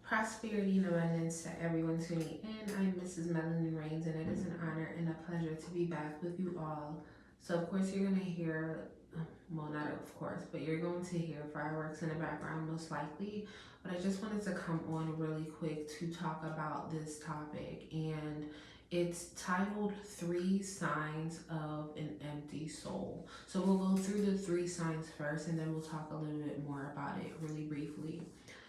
Prosperity and abundance to everyone tuning in. I'm Mrs.Melanin, and it is an honor and a pleasure to be back with you all. So, of course, you're going to hear, well, not of course, but you're going to hear fireworks in the background most likely. But I just wanted to come on really quick to talk about this topic, and it's titled Three Signs of an Empty Soul. So, we'll go through the three signs first, and then we'll talk a little bit more about it really briefly.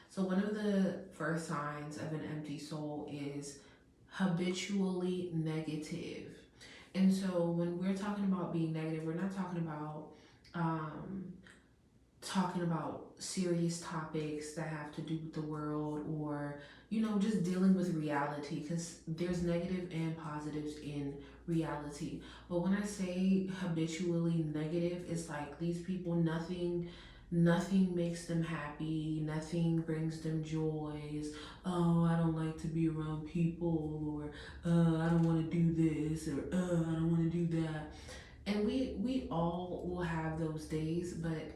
So, one of the first signs of an empty soul is habitually negative. And so, when we're talking about being negative, we're not um, talking about serious topics that have to do with the world or just dealing with reality, because there's negative and positives in reality. But when I say habitually negative, it's like these people, nothing makes them happy, nothing brings them joys. Oh, I don't like to be around people, or I don't want to do this, or I don't want to do that. And we all will have those days, but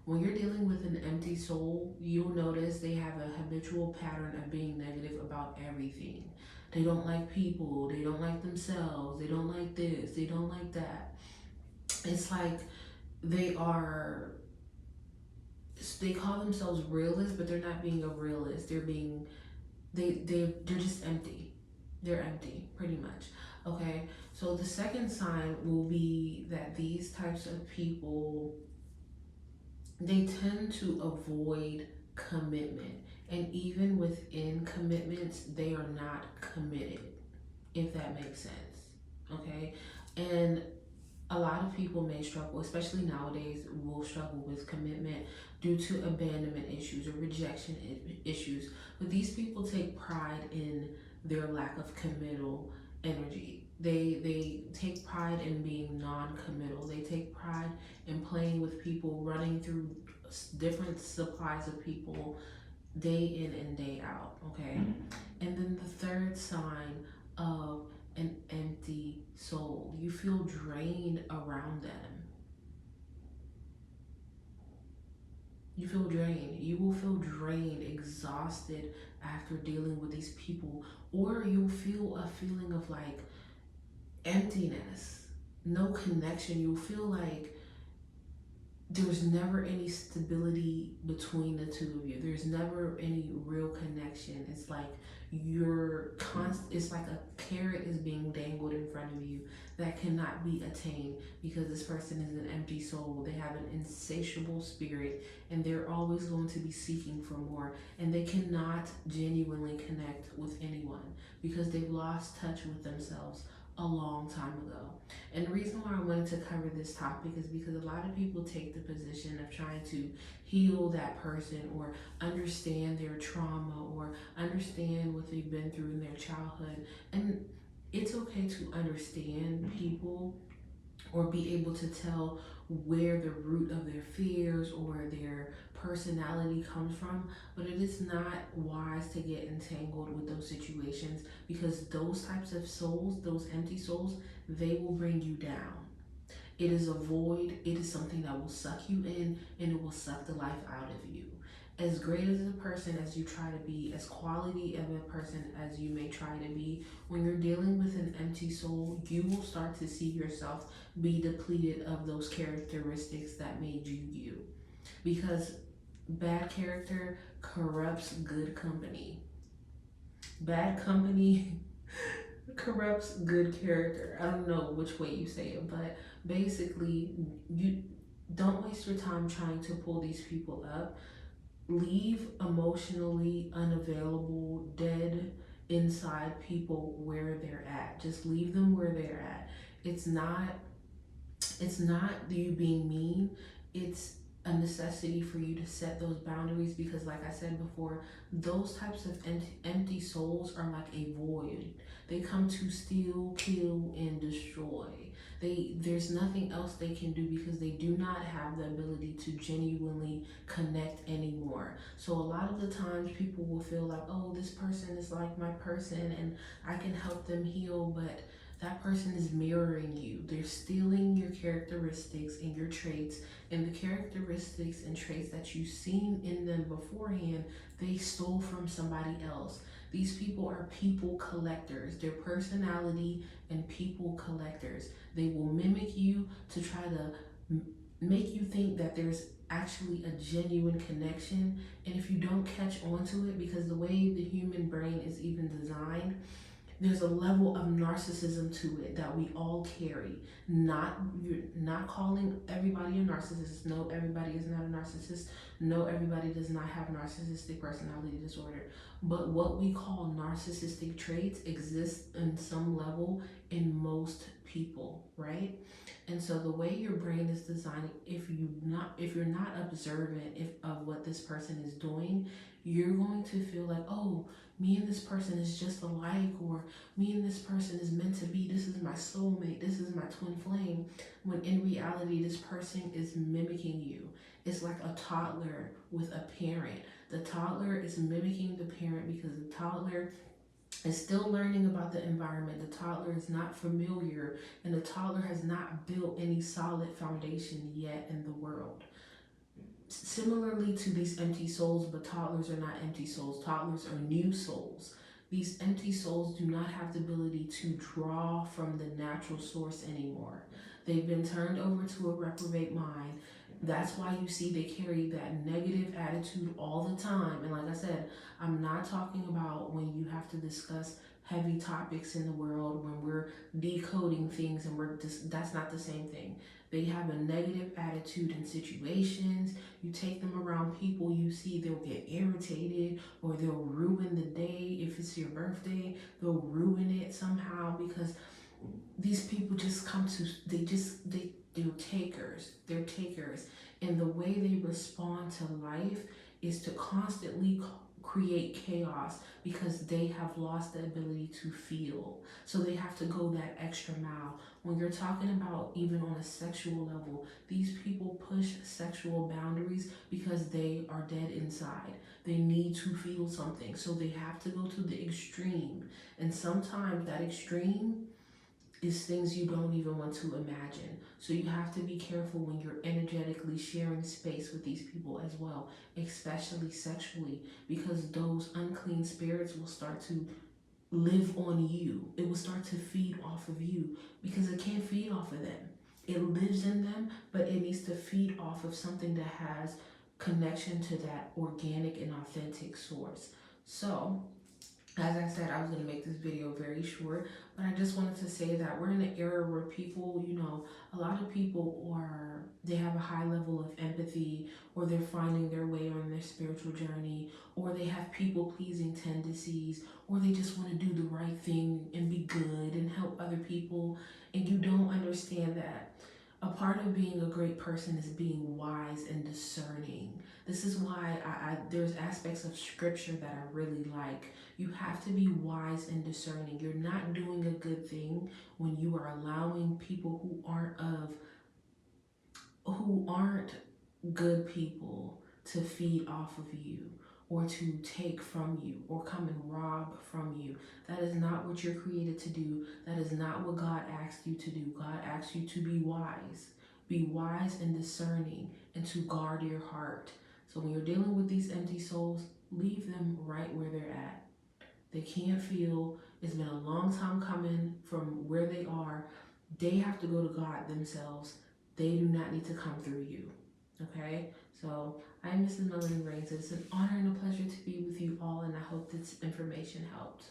when you're dealing with an empty soul, you'll notice they have a habitual pattern of being negative about everything. They don't like people, they don't like themselves, they don't like this, they don't like that. It's like they are they call themselves realists, but they're not being a realist. They're just empty. They're empty, pretty much. Okay. So the second sign will be that these types of people, they tend to avoid commitment. And even within commitments, they are not committed, if that makes sense. Okay. And a lot of people may struggle, especially nowadays, will struggle with commitment due to abandonment issues or rejection issues. But these people take pride in their lack of committal energy. They take pride in being non-committal. They take pride in playing with people, running through different supplies of people day in and day out. Okay, and then the third sign of an empty soul, you feel drained around them. You feel drained. You will feel drained, exhausted after dealing with these people, or you'll feel a feeling of like emptiness, no connection. You'll feel like there's never any stability between the two of you. There's never any real connection. It's like it's like a carrot is being dangled in front of you that cannot be attained, because this person is an empty soul. They have an insatiable spirit, and they're always going to be seeking for more, and they cannot genuinely connect with anyone because they've lost touch with themselves a long time ago. And the reason why I wanted to cover this topic is because a lot of people take the position of trying to heal that person, or understand their trauma, or understand what they've been through in their childhood. And it's okay to understand people, or be able to tell where the root of their fears or their personality comes from, but it is not wise to get entangled with those situations, because those types of souls, those empty souls, they will bring you down. It is a void, it is something that will suck you in, and it will suck the life out of you. As great as a person as you try to be, as quality of a person as you may try to be, when you're dealing with an empty soul, you will start to see yourself be depleted of those characteristics that made you you. Because bad character corrupts good company. Bad company corrupts good character. I don't know which way you say it, but basically, you don't waste your time trying to pull these people up. Leave emotionally unavailable, dead inside people where they're at. Just leave them where they're at. It's not you being mean. It's a necessity for you to set those boundaries, because like I said before, those types of empty souls are like a void. They come to steal, kill, and destroy. There's nothing else they can do, because they do not have the ability to genuinely connect anymore. So a lot of the times people will feel like, oh, this person is like my person and I can help them heal, but That person is mirroring you. They're stealing your characteristics and your traits, and the characteristics and traits that you've seen in them beforehand, they stole from somebody else. These people are people collectors. They're personality and people collectors. They will mimic you to try to make you think that there's actually a genuine connection. And if you don't catch on to it, because the way the human brain is even designed, there's a level of narcissism to it that we all carry. Not You're not calling everybody a narcissist. No, everybody is not a narcissist. No, everybody does not have narcissistic personality disorder. But what we call narcissistic traits exist in some level in most people, right? And so the way your brain is designed, if you're not observant of what this person is doing, you're going to feel like, oh, me and this person is just alike, or me and this person is meant to be, this is my soulmate, this is my twin flame, when in reality this person is mimicking you. It's like a toddler with a parent. The toddler is mimicking the parent because the toddler is still learning about the environment. The toddler is not familiar, and the toddler has not built any solid foundation yet in the world. Similarly to these empty souls, but toddlers are not empty souls. Toddlers are new souls. These empty souls do not have the ability to draw from the natural source anymore. They've been turned over to a reprobate mind. That's why you see they carry that negative attitude all the time. And like I said, I'm not talking about when you have to discuss heavy topics in the world, when we're decoding things and we're just, that's not the same thing. They have a negative attitude in situations. You take them around people you see, they'll get irritated, or they'll ruin the day. If it's your birthday, they'll ruin it somehow, because these people just come to, they're takers. They're takers. And the way they respond to life is to constantly create chaos, because they have lost the ability to feel. So they have to go that extra mile. When you're talking about even on a sexual level, these people push sexual boundaries because they are dead inside. They need to feel something. So they have to go to the extreme. And sometimes that extreme is things you don't even want to imagine. So you have to be careful when you're energetically sharing space with these people as well, especially sexually, because those unclean spirits will start to live on you. It will start to feed off of you, because it can't feed off of them. It lives in them, but it needs to feed off of something that has connection to that organic and authentic source. So as I said, I was going to make this video very short, but I just wanted to say that we're in an era where people, a lot of people they have a high level of empathy, or they're finding their way on their spiritual journey, or they have people pleasing tendencies, or they just want to do the right thing and be good and help other people. And you don't understand that a part of being a great person is being wise and discerning. This is why there's aspects of scripture that I really like. You have to be wise and discerning. You're not doing a good thing when you are allowing people who aren't good people to feed off of you, or to take from you, or come and rob from you. That is not what you're created to do. That is not what God asked you to do. God asked you to be wise. Be wise and discerning, and to guard your heart. So when you're dealing with these empty souls, leave them right where they're at. They can't feel. It's been a long time coming from where they are. They have to go to God themselves. They do not need to come through you. Okay? So I'm Mrs.Melanin. It's an honor and a pleasure to be with you all, and I hope this information helped.